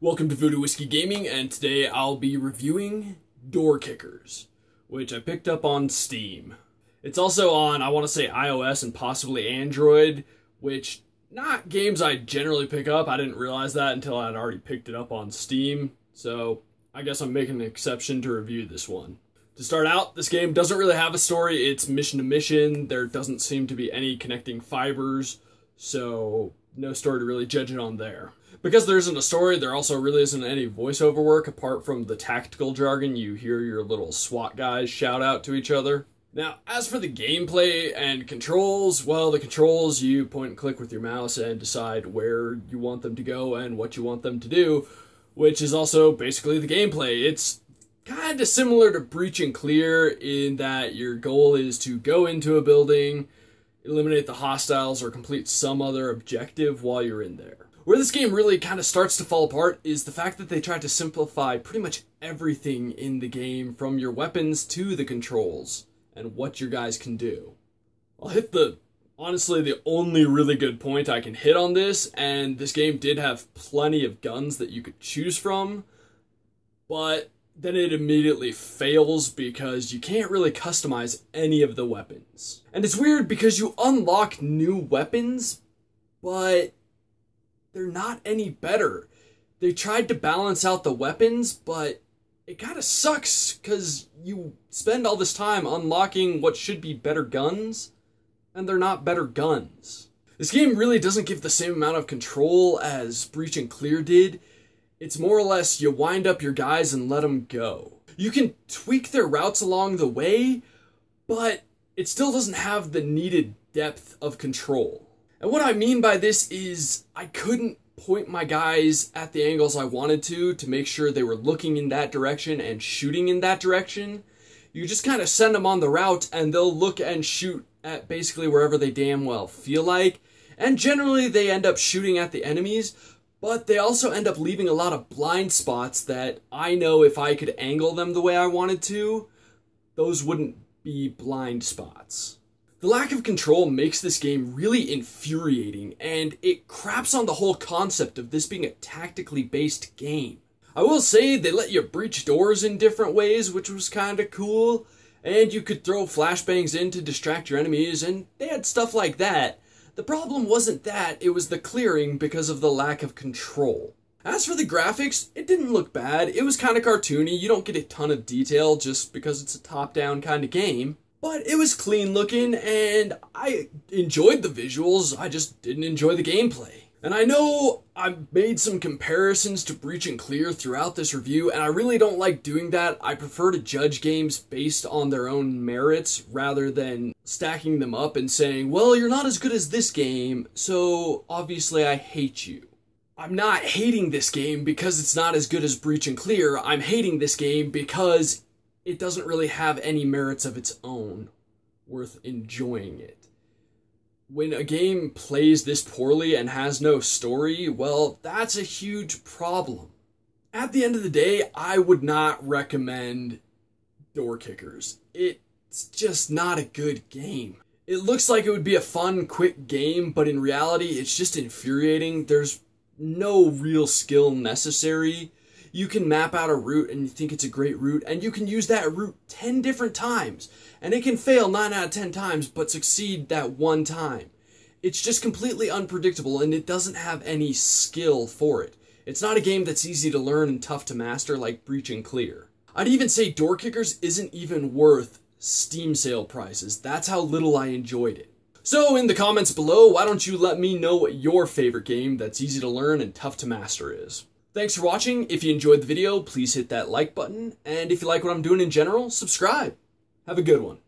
Welcome to Voodoo Whiskey Gaming, and today I'll be reviewing Doorkickers, which I picked up on Steam. It's also on, I want to say, iOS and possibly Android, which, not games I generally pick up. I didn't realize that until I'd already picked it up on Steam, so I guess I'm making an exception to review this one. To start out, this game doesn't really have a story. It's mission to mission. There doesn't seem to be any connecting fibers, so no story to really judge it on there. Because there isn't a story, there also really isn't any voiceover work apart from the tactical jargon you hear your little SWAT guys shout out to each other. Now, as for the gameplay and controls, well, the controls, you point and click with your mouse and decide where you want them to go and what you want them to do, which is also basically the gameplay. It's kind of similar to Breach and Clear in that your goal is to go into a building, eliminate the hostiles, or complete some other objective while you're in there. Where this game really kind of starts to fall apart is the fact that they tried to simplify pretty much everything in the game, from your weapons to the controls and what your guys can do. I'll hit honestly the only really good point I can hit on this, and this game did have plenty of guns that you could choose from, but then it immediately fails because you can't really customize any of the weapons. And it's weird because you unlock new weapons, but they're not any better. They tried to balance out the weapons, but it kind of sucks because you spend all this time unlocking what should be better guns, and they're not better guns. This game really doesn't give the same amount of control as Breach and Clear did. It's more or less you wind up your guys and let them go. You can tweak their routes along the way, but it still doesn't have the needed depth of control. And what I mean by this is I couldn't point my guys at the angles I wanted to make sure they were looking in that direction and shooting in that direction. You just kind of send them on the route and they'll look and shoot at basically wherever they damn well feel like. And generally they end up shooting at the enemies, but they also end up leaving a lot of blind spots that I know if I could angle them the way I wanted to, those wouldn't be blind spots. The lack of control makes this game really infuriating, and it craps on the whole concept of this being a tactically based game. I will say they let you breach doors in different ways, which was kinda cool, and you could throw flashbangs in to distract your enemies, and they had stuff like that. The problem wasn't that, it was the clearing because of the lack of control. As for the graphics, it didn't look bad. It was kinda cartoony. You don't get a ton of detail just because it's a top-down kinda game. But it was clean looking, and I enjoyed the visuals, I just didn't enjoy the gameplay. And I know I've made some comparisons to Breach and Clear throughout this review, and I really don't like doing that. I prefer to judge games based on their own merits, rather than stacking them up and saying, well, you're not as good as this game, so obviously I hate you. I'm not hating this game because it's not as good as Breach and Clear. I'm hating this game because it doesn't really have any merits of its own worth enjoying it. When a game plays this poorly and has no story, well, that's a huge problem. At the end of the day, I would not recommend Doorkickers. It's just not a good game. It looks like it would be a fun, quick game, but in reality, it's just infuriating. There's no real skill necessary. You can map out a route and you think it's a great route, and you can use that route 10 different times, and it can fail 9 out of 10 times, but succeed that one time. It's just completely unpredictable, and it doesn't have any skill for it. It's not a game that's easy to learn and tough to master like Breach and Clear. I'd even say Doorkickers isn't even worth Steam sale prices. That's how little I enjoyed it. So in the comments below, why don't you let me know what your favorite game that's easy to learn and tough to master is. Thanks for watching. If you enjoyed the video, please hit that like button, and if you like what I'm doing in general, subscribe. Have a good one.